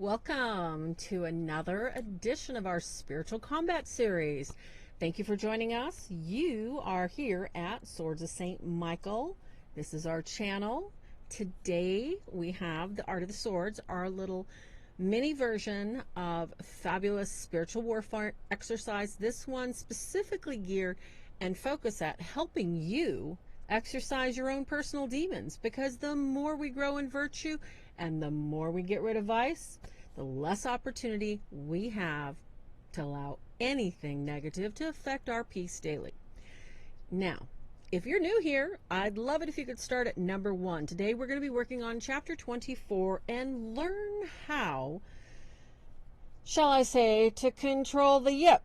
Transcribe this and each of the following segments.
Welcome to another edition of our Spiritual Combat Series. Thank you for joining us. You are here at Swords of St. Michael. This is our channel. Today we have the Art of the Swords, our little mini version of fabulous spiritual warfare exercise. This one specifically geared and focused at helping you exercise your own personal demons, because the more we grow in virtue and the more we get rid of vice, the less opportunity we have to allow anything negative to affect our peace daily. Now, if you're new here, I'd love it if you could start at number 1. Today we're going to be working on chapter 24 and learn how, shall I say, to control the yip.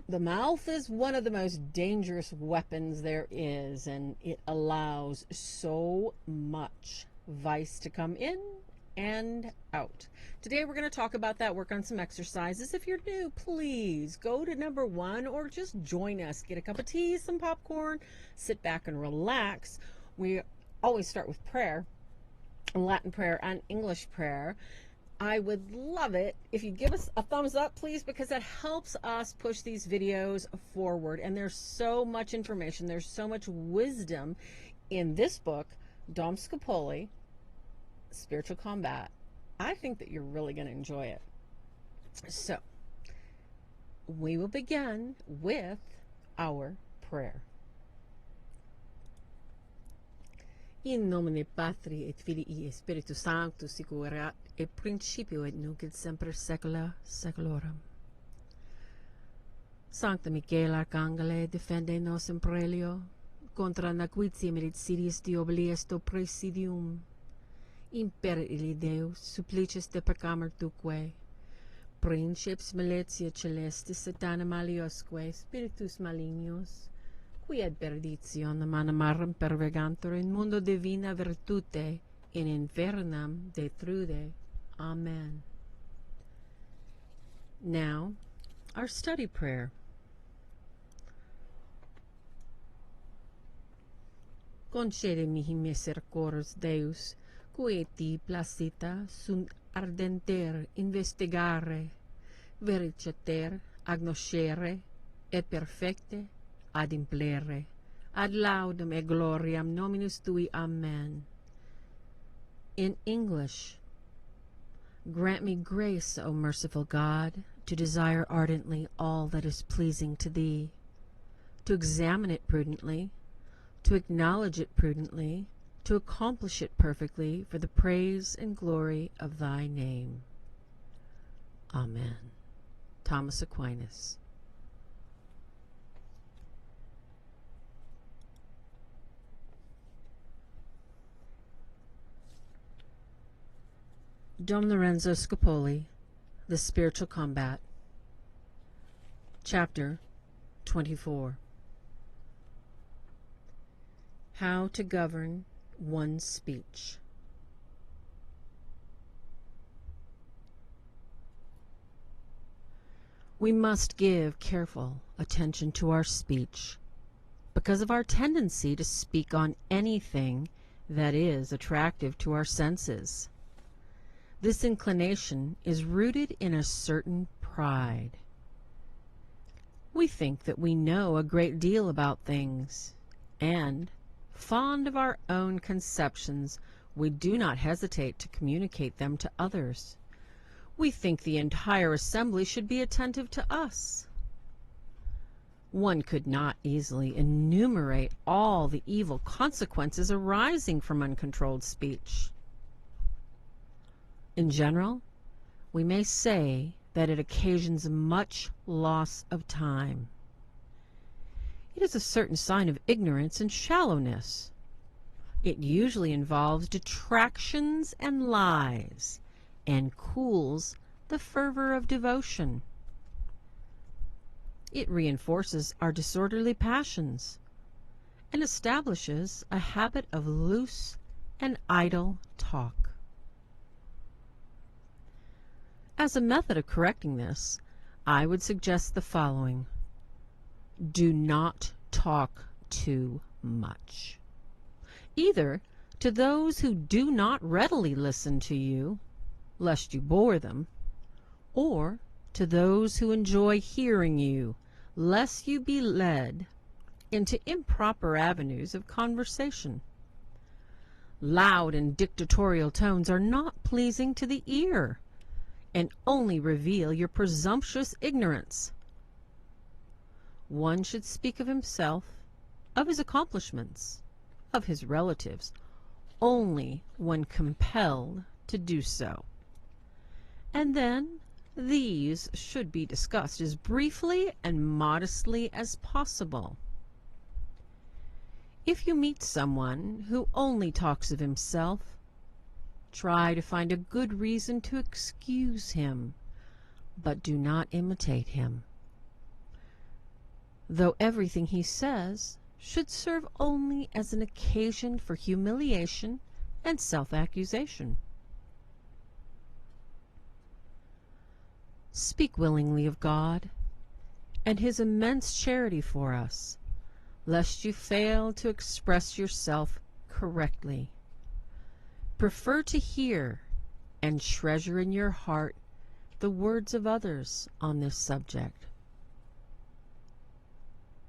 The mouth is one of the most dangerous weapons there is, and it allows so much vice to come in and out. Today we're going to talk about that, work on some exercises. If you're new, please go to number 1 or just join us. Get a cup of tea, some popcorn, sit back and relax. We always start with prayer, Latin prayer and English prayer. I would love it if you give us a thumbs up, please, because that helps us push these videos forward. And there's so much information, there's so much wisdom in this book, Dom Scupoli, Spiritual Combat. I think that you're really going to enjoy it. So, we will begin with our prayer. In nomine Patri et Filii et Spiritus Sanctus sicurat et principio et nunc et semper saecula saeculorum. Sancta Michael Arcangele, defende nos in prelio contra nequitiam et insidiis diabolis presidium. Imperit illi Deus, supplices de peccamur tuque, princeps malitia celestis satana maliosque, spiritus malignos, qui ad perditionem animarum pervegantur in mundo divina virtute, in infernam detrude. Amen. Now, our study prayer. Concede mihi misericors Deus, qui ti placita sunt ardenter investigare, vericeter, agnoscere, et perfecte ad implere, ad laudem et gloriam nominus tui. Amen. In English, grant me grace, O merciful God, to desire ardently all that is pleasing to thee, to examine it prudently, to acknowledge it prudently, to accomplish it perfectly for the praise and glory of thy name. Amen. Thomas Aquinas. Dom Lorenzo Scupoli, The Spiritual Combat, Chapter 24. How to govern one's speech. We must give careful attention to our speech because of our tendency to speak on anything that is attractive to our senses. This inclination is rooted in a certain pride. We think that we know a great deal about things, and fond of our own conceptions, we do not hesitate to communicate them to others. We think the entire assembly should be attentive to us. One could not easily enumerate all the evil consequences arising from uncontrolled speech. In general, we may say that it occasions much loss of time. It is a certain sign of ignorance and shallowness. It usually involves detractions and lies, and cools the fervor of devotion. It reinforces our disorderly passions, and establishes a habit of loose and idle talk. As a method of correcting this, I would suggest the following. Do not talk too much, either to those who do not readily listen to you, lest you bore them, or to those who enjoy hearing you, lest you be led into improper avenues of conversation. Loud and dictatorial tones are not pleasing to the ear, and only reveal your presumptuous ignorance. One should speak of himself, of his accomplishments, of his relatives, only when compelled to do so. And then these should be discussed as briefly and modestly as possible. If you meet someone who only talks of himself, try to find a good reason to excuse him, but do not imitate him, though everything he says should serve only as an occasion for humiliation and self-accusation. Speak willingly of God and his immense charity for us, lest you fail to express yourself correctly. Prefer to hear and treasure in your heart the words of others on this subject.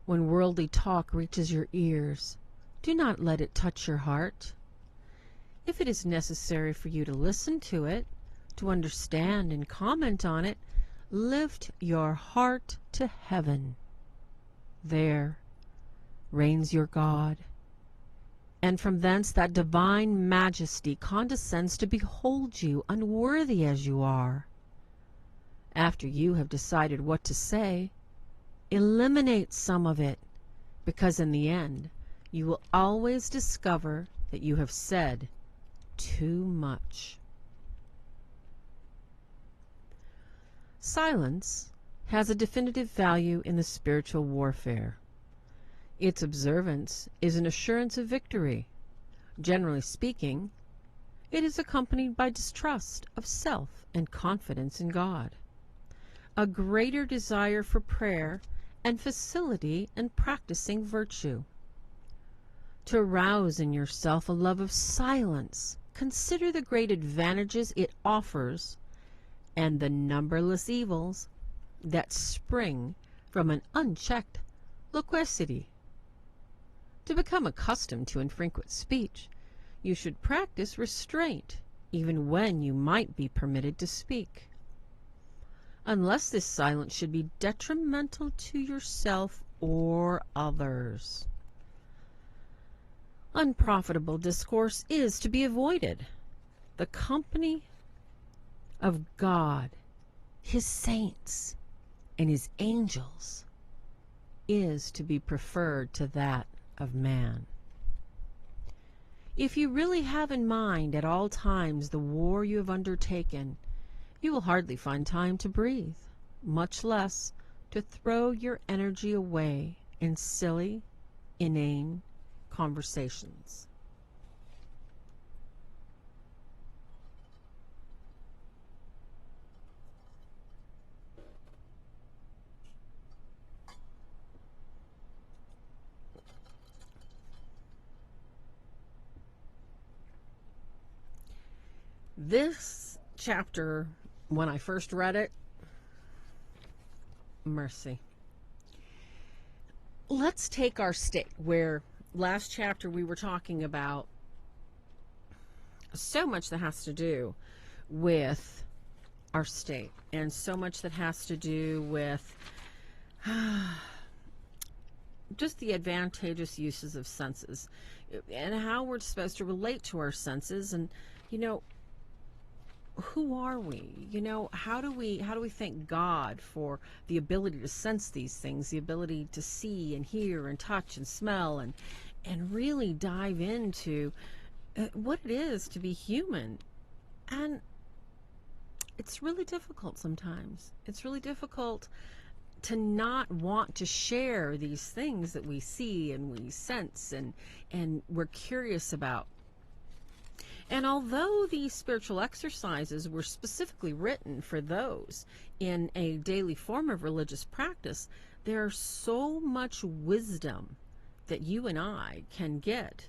When worldly talk reaches your ears, do not let it touch your heart. If it is necessary for you to listen to it, to understand and comment on it, lift your heart to heaven. There reigns your God, and from thence that divine majesty condescends to behold you, unworthy as you are. After you have decided what to say, eliminate some of it, because in the end you will always discover that you have said too much. Silence has a definitive value in the spiritual warfare. Its observance is an assurance of victory. Generally speaking, it is accompanied by distrust of self and confidence in God, a greater desire for prayer, and facility in practicing virtue. To arouse in yourself a love of silence, consider the great advantages it offers and the numberless evils that spring from an unchecked loquacity. To become accustomed to infrequent speech, you should practice restraint even when you might be permitted to speak. Unless this silence should be detrimental to yourself or others. Unprofitable discourse is to be avoided. The company of God, his saints, and his angels is to be preferred to that of man. If you really have in mind at all times the war you have undertaken, you will hardly find time to breathe, much less to throw your energy away in silly, inane conversations. This chapter, when I first read it, mercy. Let's take our state, where last chapter we were talking about so much that has to do with our state, and so much that has to do with just the advantageous uses of senses and how we're supposed to relate to our senses. And who are we? How do we thank God for the ability to sense these things, the ability to see and hear and touch and smell, and really dive into what it is to be human. And it's really difficult sometimes. It's really difficult to not want to share these things that we see and we sense and we're curious about. And although these spiritual exercises were specifically written for those in a daily form of religious practice, there's so much wisdom that you and I can get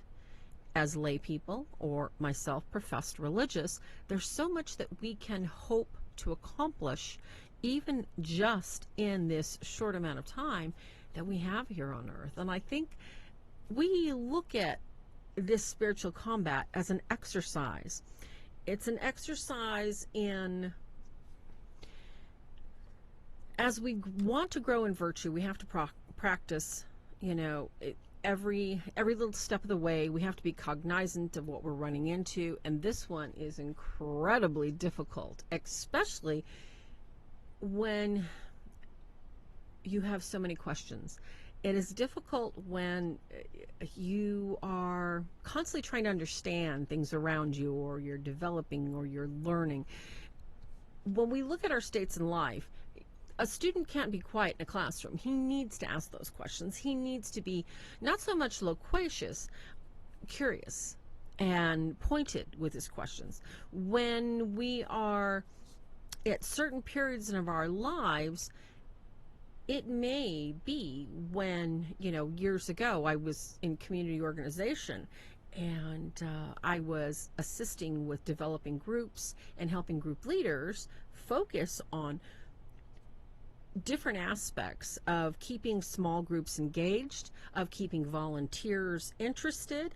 as lay people, or myself, professed religious. There's so much that we can hope to accomplish, even just in this short amount of time that we have here on earth. And I think we look at this spiritual combat as an exercise. It's an exercise in, as we want to grow in virtue, we have to practice, every little step of the way. We have to be cognizant of what we're running into, and this one is incredibly difficult, especially when you have so many questions. It is difficult when you are constantly trying to understand things around you, or you're developing, or you're learning. When we look at our states in life, a student can't be quiet in a classroom. He needs to ask those questions. He needs to be not so much loquacious, curious, and pointed with his questions. When we are at certain periods of our lives, it may be when, years ago I was in community organization, and I was assisting with developing groups and helping group leaders focus on different aspects of keeping small groups engaged, of keeping volunteers interested.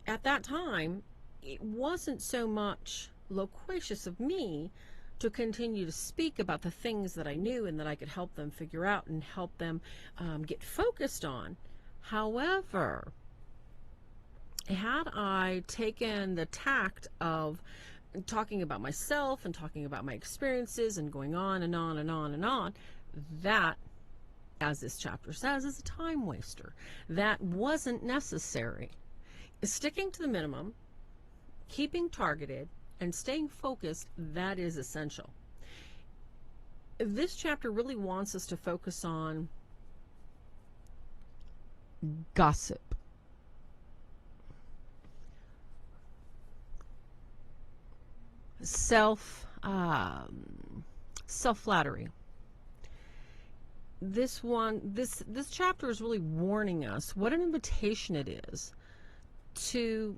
At that time, it wasn't so much loquacious of me to continue to speak about the things that I knew and that I could help them figure out and help them get focused on. However, had I taken the tact of talking about myself and talking about my experiences and going on and on and on and on, that, as this chapter says, is a time waster. That wasn't necessary. Sticking to the minimum, keeping targeted, and staying focused, that is essential. This chapter really wants us to focus on gossip. Self-flattery. This chapter is really warning us what an invitation it is to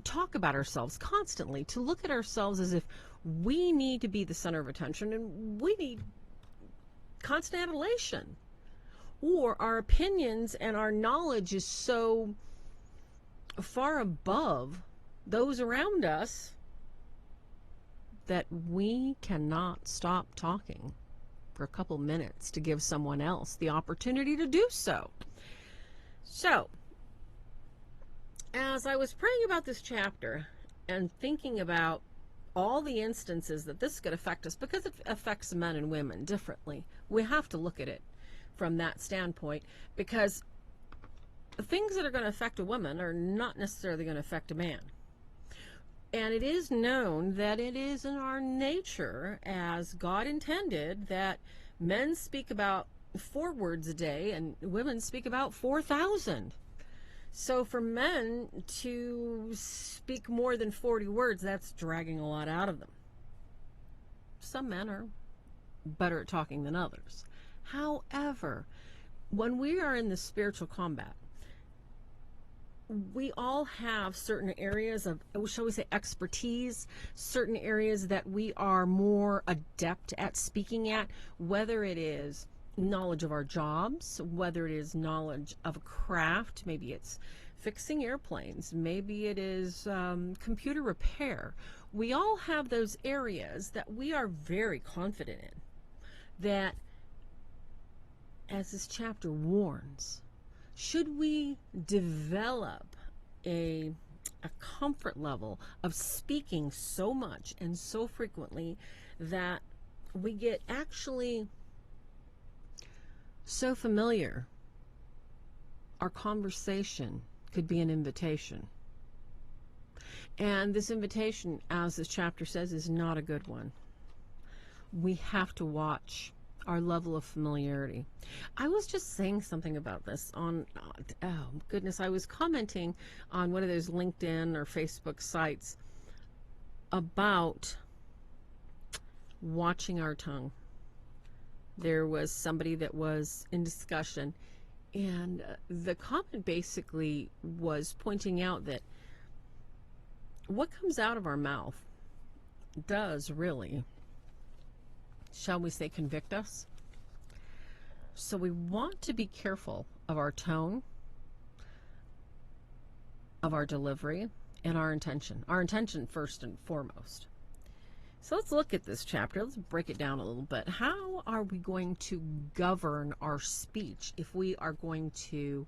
talk about ourselves constantly, to look at ourselves as if we need to be the center of attention and we need constant adulation, or our opinions and our knowledge is so far above those around us that we cannot stop talking for a couple minutes to give someone else the opportunity to do so. So, as I was praying about this chapter and thinking about all the instances that this could affect us, because it affects men and women differently, we have to look at it from that standpoint, because things that are going to affect a woman are not necessarily going to affect a man. And it is known that it is in our nature, as God intended, that men speak about 4 words a day and women speak about 4,000. So for men to speak more than 40 words, that's dragging a lot out of them. Some men are better at talking than others. However, when we are in the spiritual combat, we all have certain areas of, shall we say, expertise, certain areas that we are more adept at speaking at, whether it is knowledge of our jobs, whether it is knowledge of a craft, maybe it's fixing airplanes, maybe it is computer repair. We all have those areas that we are very confident in, that, as this chapter warns, should we develop a comfort level of speaking so much and so frequently that we get actually so familiar, our conversation could be an invitation. And this invitation, as this chapter says, is not a good one. We have to watch our level of familiarity. I was just saying something about this on, oh goodness, I was commenting on one of those LinkedIn or Facebook sites about watching our tongue. There was somebody that was in discussion, and the comment basically was pointing out that what comes out of our mouth does really shall we say, convict us. So we want to be careful of our tone, of our delivery, and our intention. Our intention first and foremost. So let's look at this chapter. Let's break it down a little bit. How are we going to govern our speech if we are going to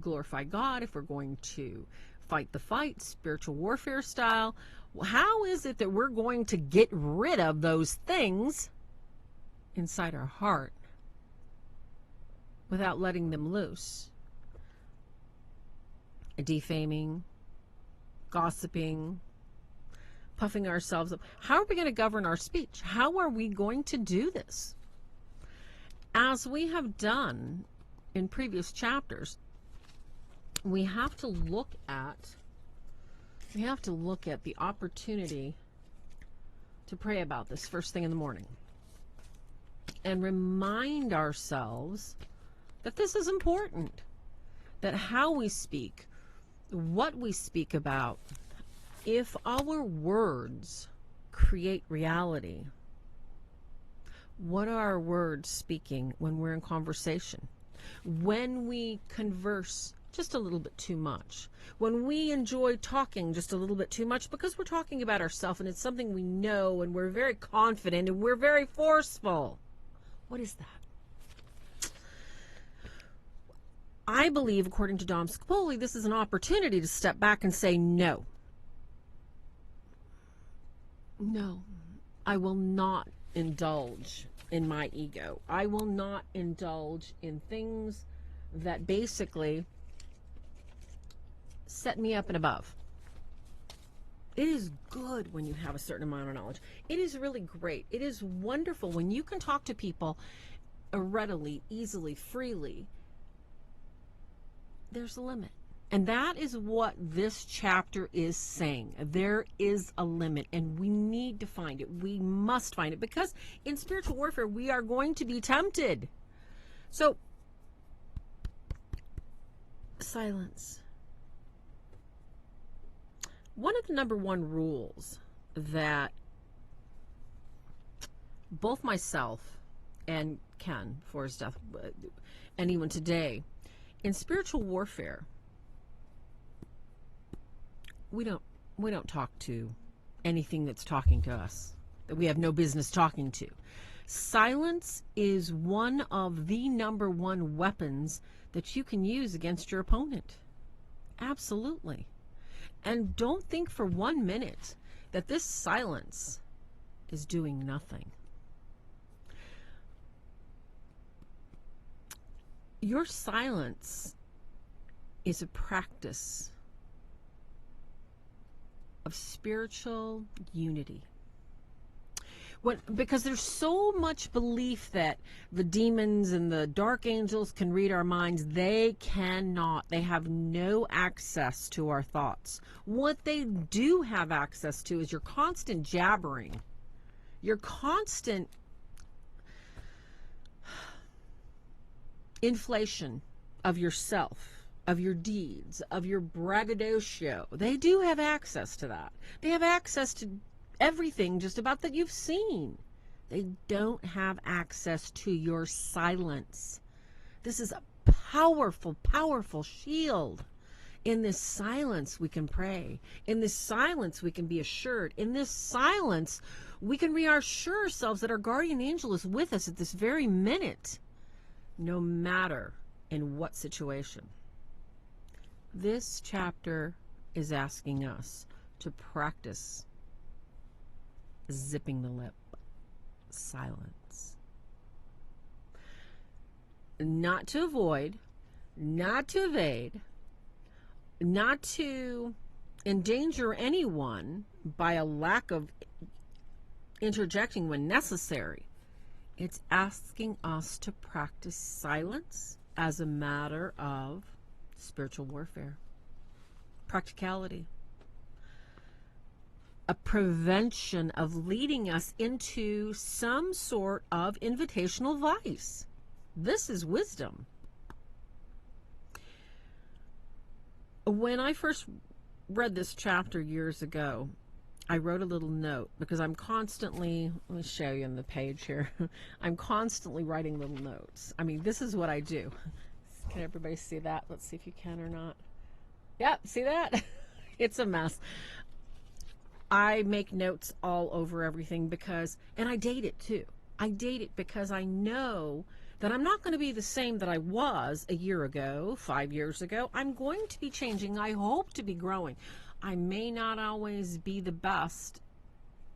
glorify God, if we're going to fight the fight, spiritual warfare style? How is it that we're going to get rid of those things inside our heart without letting them loose? Defaming, gossiping, puffing ourselves up. How are we going to govern our speech? How are we going to do this? As we have done in previous chapters, we have to look at the opportunity to pray about this first thing in the morning and remind ourselves that this is important, that how we speak, what we speak about, if our words create reality, what are our words speaking when we're in conversation? When we converse just a little bit too much? When we enjoy talking just a little bit too much because we're talking about ourselves and it's something we know and we're very confident and we're very forceful? What is that? I believe, according to Dom Scupoli, this is an opportunity to step back and say, no. No, I will not indulge in my ego. I will not indulge in things that basically set me up and above. It is good when you have a certain amount of knowledge. It is really great. It is wonderful when you can talk to people readily, easily, freely. There's a limit. And that is what this chapter is saying. There is a limit, and we need to find it. We must find it, because in spiritual warfare, we are going to be tempted. So, silence. One of the number one rules that both myself and Ken, for his death, and even today, in spiritual warfare, we don't talk to anything that's talking to us, that we have no business talking to. Silence is one of the number one weapons that you can use against your opponent. Absolutely. And don't think for 1 minute that this silence is doing nothing. Your silence is a practice of spiritual unity. Because there's so much belief that the demons and the dark angels can read our minds. They cannot. They have no access to our thoughts. What they do have access to is your constant jabbering, your constant inflation of yourself, of your deeds, of your braggadocio. They do have access to that. They have access to everything just about that you've seen. They don't have access to your silence. This is a powerful, powerful shield. In this silence, we can pray. In this silence, we can be assured. In this silence, we can reassure ourselves that our guardian angel is with us at this very minute, no matter in what situation. This chapter is asking us to practice zipping the lip, silence. Not to avoid, not to evade, not to endanger anyone by a lack of interjecting when necessary. It's asking us to practice silence as a matter of spiritual warfare, practicality, a prevention of leading us into some sort of invitational vice. This is wisdom. When I first read this chapter years ago, I wrote a little note because I'm constantly, let me show you on the page here. I'm constantly writing little notes. I mean, this is what I do. Can everybody see that? Let's see if you can or not. Yeah, see that? It's a mess. I make notes all over everything because, and I date it too. I date it because I know that I'm not going to be the same that I was a year ago, 5 years ago. I'm going to be changing. I hope to be growing. I may not always be the best,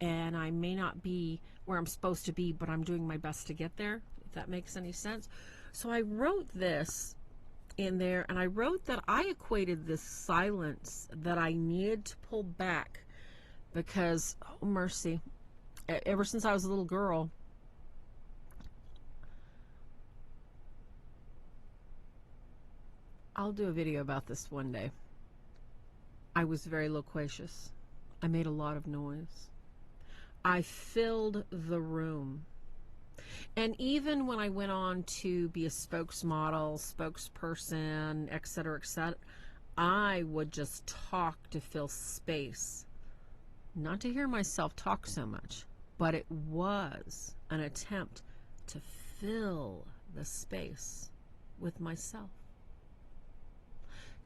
and I may not be where I'm supposed to be, but I'm doing my best to get there, if that makes any sense. So I wrote this in there, and I wrote that I equated this silence that I needed to pull back because, oh mercy, ever since I was a little girl, I'll do a video about this one day. I was very loquacious. I made a lot of noise. I filled the room. And even when I went on to be a spokesmodel, spokesperson, etc., I would just talk to fill space. Not to hear myself talk so much, but it was an attempt to fill the space with myself.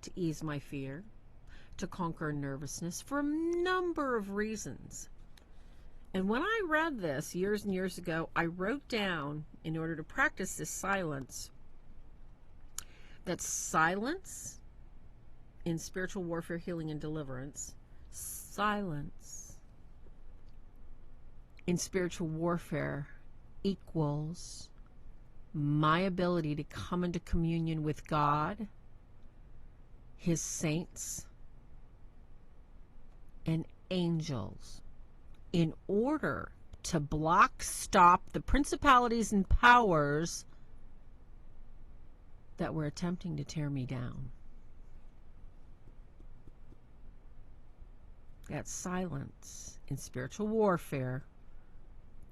To ease my fear, to conquer nervousness for a number of reasons. And when I read this years and years ago, I wrote down, in order to practice this silence, that silence in spiritual warfare, healing, and deliverance, silence in spiritual warfare equals my ability to come into communion with God, His saints, and angels, in order to block, stop the principalities and powers that were attempting to tear me down. That silence in spiritual warfare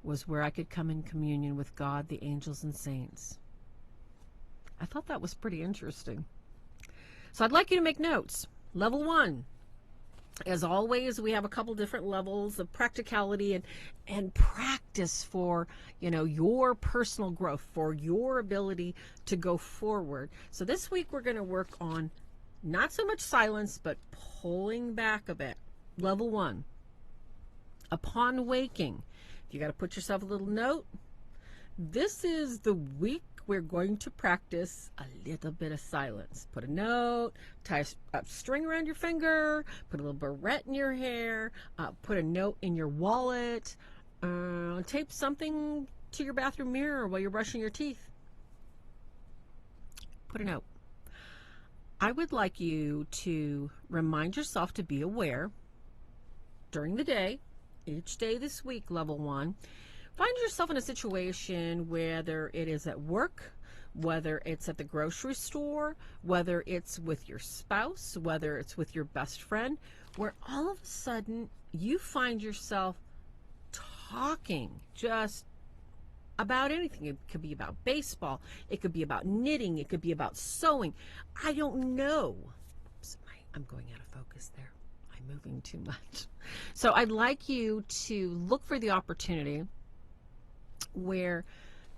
was where I could come in communion with God, the angels, and saints. I thought that was pretty interesting. So I'd like you to make notes. Level 1. As always, we have a couple different levels of practicality and practice for, your personal growth, for your ability to go forward. So this week we're going to work on not so much silence, but pulling back a bit. Level 1. Upon waking, you got to put yourself a little note. This is the week we're going to practice a little bit of silence. Put a note, tie a string around your finger, put a little barrette in your hair, put a note in your wallet, tape something to your bathroom mirror while you're brushing your teeth. Put a note. I would like you to remind yourself to be aware during the day, each day this week, level 1. Find yourself in a situation, whether it is at work, whether it's at the grocery store, whether it's with your spouse, whether it's with your best friend, where all of a sudden you find yourself talking just about anything. It could be about baseball, it could be about knitting, it could be about sewing. I don't know. I'm going out of focus there. I'm moving too much. So I'd like you to look for the opportunity where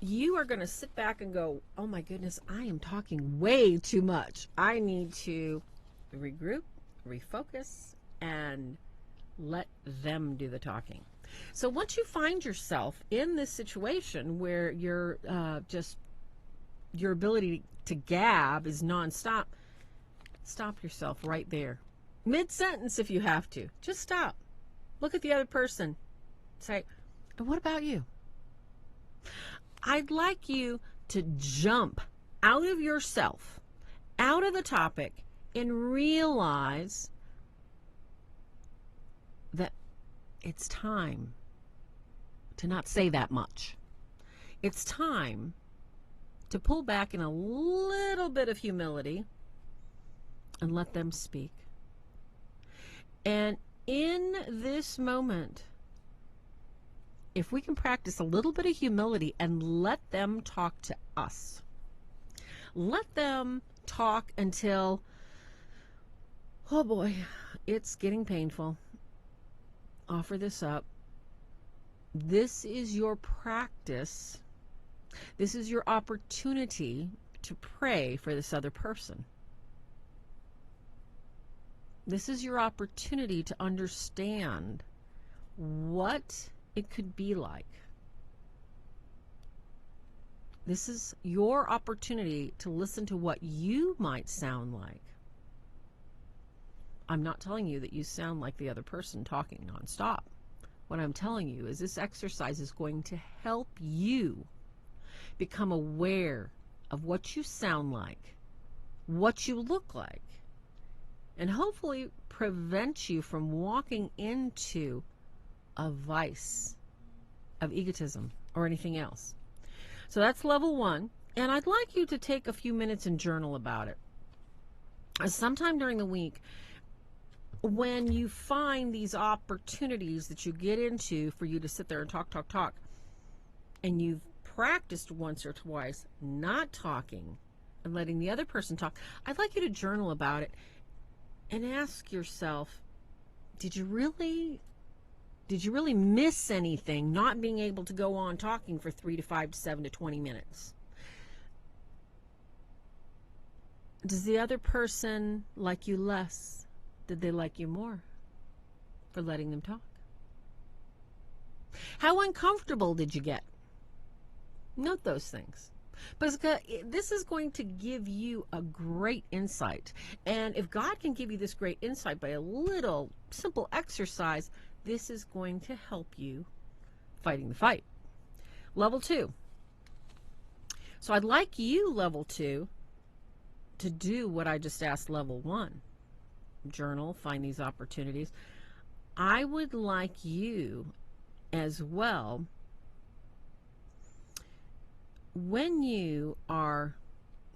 you are going to sit back and go, oh my goodness, I am talking way too much. I need to regroup, refocus, and let them do the talking. So once you find yourself in this situation where you're your ability to gab is nonstop, stop yourself right there. Mid-sentence if you have to. Just stop. Look at the other person. Say, and what about you? I'd like you to jump out of yourself, out of the topic, and realize that it's time to not say that much. It's time to pull back in a little bit of humility and let them speak. And in this moment, if we can practice a little bit of humility and let them talk to us, let them talk until, oh boy, it's getting painful. offer this up. This is your practice. This is your opportunity to pray for this other person. This is your opportunity to understand what it could be like. This is your opportunity to listen to what you might sound like. I'm not telling you that you sound like the other person talking nonstop. What I'm telling you is this exercise is going to help you become aware of what you sound like, what you look like, and hopefully prevent you from walking into a vice of egotism or anything else. So that's level 1. And I'd like you to take a few minutes and journal about it. Sometime during the week, when you find these opportunities that you get into for you to sit there and talk, and you've practiced once or twice not talking and letting the other person talk, I'd like you to journal about it and ask yourself, did you really miss anything not being able to go on talking for 3 to 5 to 7 to 20 minutes? Does the other person like you less? Did they like you more for letting them talk? How uncomfortable did you get? Note those things. Because this is going to give you a great insight. And if God can give you this great insight by a little simple exercise, this is going to help you fighting the fight. Level 2. So I'd like you, level 2, to do what I just asked level 1. Journal, find these opportunities. I would like you as well, when you are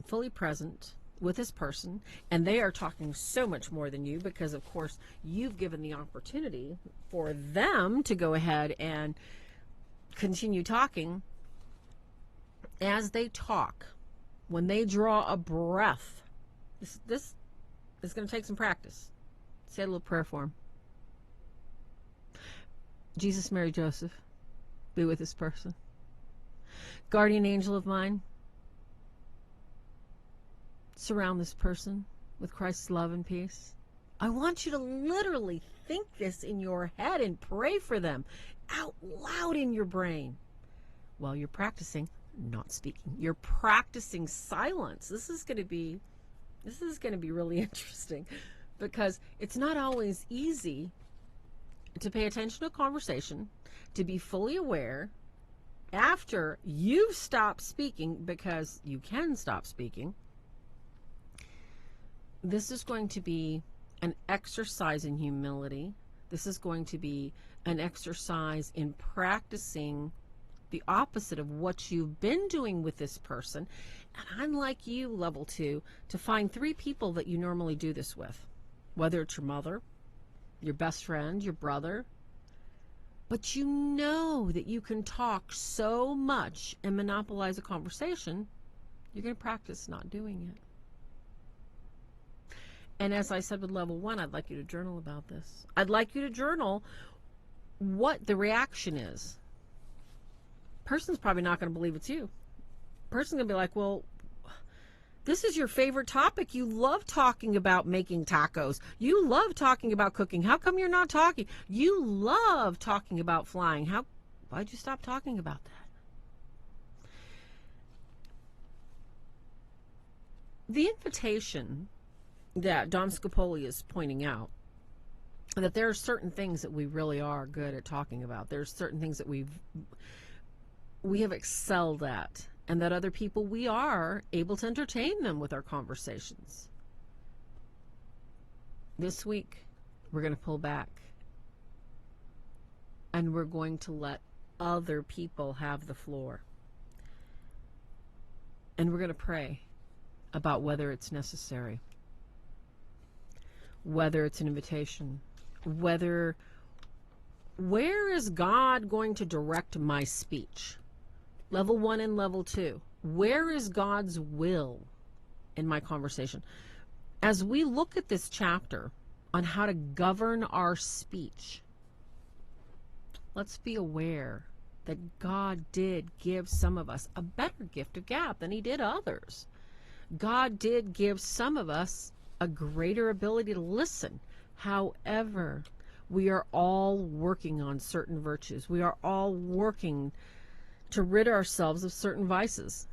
fully present with this person, and they are talking so much more than you because, of course, you've given the opportunity for them to go ahead and continue talking. As they talk, when they draw a breath, this is going to take some practice. Say a little prayer for them. Jesus, Mary, Joseph, be with this person. Guardian angel of mine, surround this person with Christ's love and peace. I want you to literally think this in your head and pray for them out loud in your brain while you're practicing not speaking. You're practicing silence. This is going to be really interesting, because it's not always easy to pay attention to a conversation, to be fully aware after you've stopped speaking, because you can stop speaking. This is going to be an exercise in humility. This is going to be an exercise in practicing the opposite of what you've been doing with this person. And I'd like you, level 2, to find 3 people that you normally do this with, whether it's your mother, your best friend, your brother. But you know that you can talk so much and monopolize a conversation, you're going to practice not doing it. And as I said with level 1, I'd like you to journal about this. I'd like you to journal what the reaction is. Person's probably not going to believe it's you. Person's going to be like, well, this is your favorite topic. You love talking about making tacos. You love talking about cooking. How come you're not talking? You love talking about flying. Why'd you stop talking about that? The invitation that Dom Scupoli is pointing out, that there are certain things that we really are good at talking about. There's certain things that we have excelled at, and that other people, we are able to entertain them with our conversations. This week, we're going to pull back, and we're going to let other people have the floor. And we're going to pray about whether it's necessary, whether it's an invitation, where is God going to direct my speech? Level 1 and level 2. Where is God's will in my conversation? As we look at this chapter on how to govern our speech, let's be aware that God did give some of us a better gift of gab than he did others. God did give some of us a greater ability to listen. However, we are all working on certain virtues. We are all working to rid ourselves of certain vices.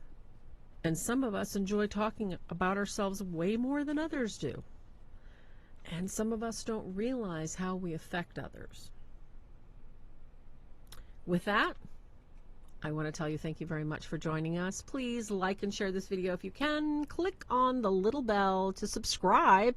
And some of us enjoy talking about ourselves way more than others do. And some of us don't realize how we affect others. With that, I want to tell you thank you very much for joining us. Please like and share this video if you can. Click on the little bell to subscribe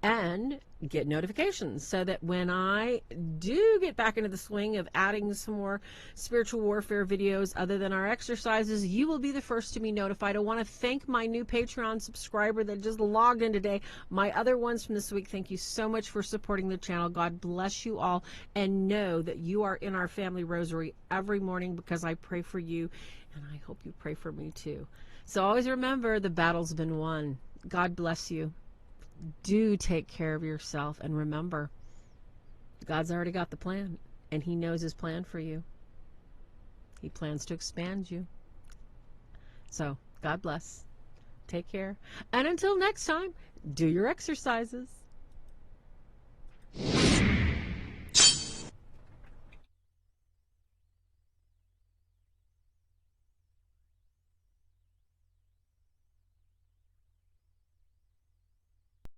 and get notifications so that when I do get back into the swing of adding some more spiritual warfare videos other than our exercises, you will be the first to be notified. I want to thank my new Patreon subscriber that just logged in today. My other ones from this week, thank you so much for supporting the channel. God bless you all, and know that you are in our family rosary every morning because I pray for you, and I hope you pray for me too. So always remember, the battle's been won. God bless you. Do take care of yourself, and remember, God's already got the plan, and he knows his plan for you. He plans to expand you. So God bless. Take care, and until next time, do your exercises.